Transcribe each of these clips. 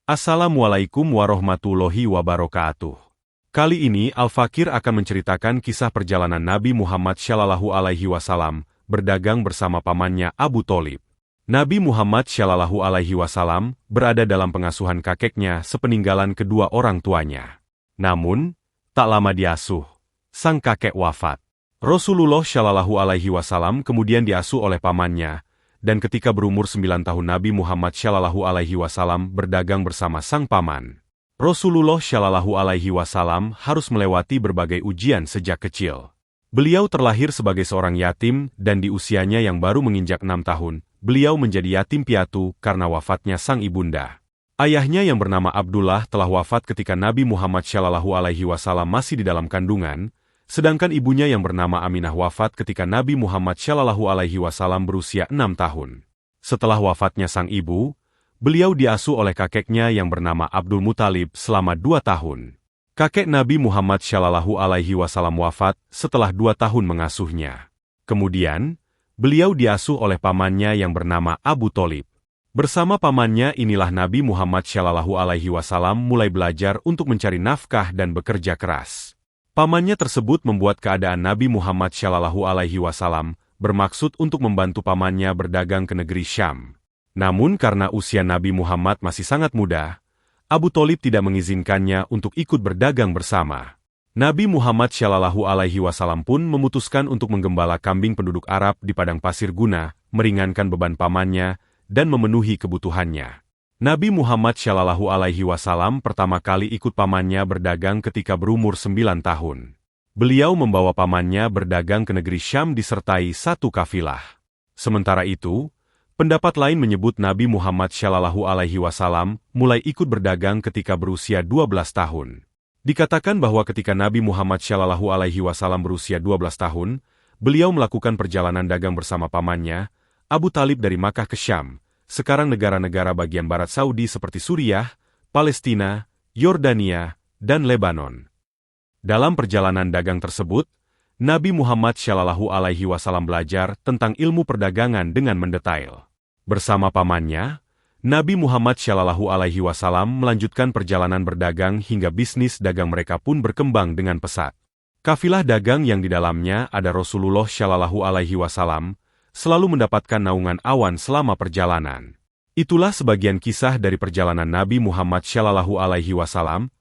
Assalamualaikum warahmatullahi wabarakatuh. Kali ini Al-Fakir akan menceritakan kisah perjalanan Nabi Muhammad SAW berdagang bersama pamannya Abu Tholib. Nabi Muhammad SAW berada dalam pengasuhan kakeknya sepeninggalan kedua orang tuanya. Namun, tak lama diasuh, sang kakek wafat. Rasulullah SAW kemudian diasuh oleh pamannya, dan ketika berumur 9 tahun Nabi Muhammad SAW berdagang bersama sang paman. Rasulullah SAW harus melewati berbagai ujian sejak kecil. Beliau terlahir sebagai seorang yatim dan di usianya yang baru menginjak 6 tahun, beliau menjadi yatim piatu karena wafatnya sang ibunda. Ayahnya yang bernama Abdullah telah wafat ketika Nabi Muhammad SAW masih di dalam kandungan, sedangkan ibunya yang bernama Aminah wafat ketika Nabi Muhammad SAW berusia 6 tahun. Setelah wafatnya sang ibu, beliau diasuh oleh kakeknya yang bernama Abdul Muthalib selama 2 tahun. Kakek Nabi Muhammad SAW wafat setelah 2 tahun mengasuhnya. Kemudian, beliau diasuh oleh pamannya yang bernama Abu Tholib. Bersama pamannya inilah Nabi Muhammad SAW mulai belajar untuk mencari nafkah dan bekerja keras. Pamannya tersebut membuat keadaan Nabi Muhammad SAW bermaksud untuk membantu pamannya berdagang ke negeri Syam. Namun karena usia Nabi Muhammad masih sangat muda, Abu Tholib tidak mengizinkannya untuk ikut berdagang bersama. Nabi Muhammad SAW pun memutuskan untuk menggembala kambing penduduk Arab di padang pasir guna, meringankan beban pamannya, dan memenuhi kebutuhannya. Nabi Muhammad SAW pertama kali ikut pamannya berdagang ketika berumur 9 tahun. Beliau membawa pamannya berdagang ke negeri Syam disertai satu kafilah. Sementara itu, pendapat lain menyebut Nabi Muhammad SAW mulai ikut berdagang ketika berusia 12 tahun. Dikatakan bahwa ketika Nabi Muhammad SAW berusia 12 tahun, beliau melakukan perjalanan dagang bersama pamannya, Abu Thalib dari Makkah ke Syam, sekarang negara-negara bagian barat Saudi seperti Suriah, Palestina, Yordania, dan Lebanon. Dalam perjalanan dagang tersebut, Nabi Muhammad SAW belajar tentang ilmu perdagangan dengan mendetail. Bersama pamannya, Nabi Muhammad SAW melanjutkan perjalanan berdagang hingga bisnis dagang mereka pun berkembang dengan pesat. Kafilah dagang yang di dalamnya ada Rasulullah SAW selalu mendapatkan naungan awan selama perjalanan. Itulah sebagian kisah dari perjalanan Nabi Muhammad SAW.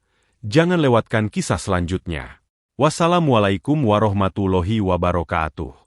Jangan lewatkan kisah selanjutnya. Wassalamualaikum warahmatullahi wabarakatuh.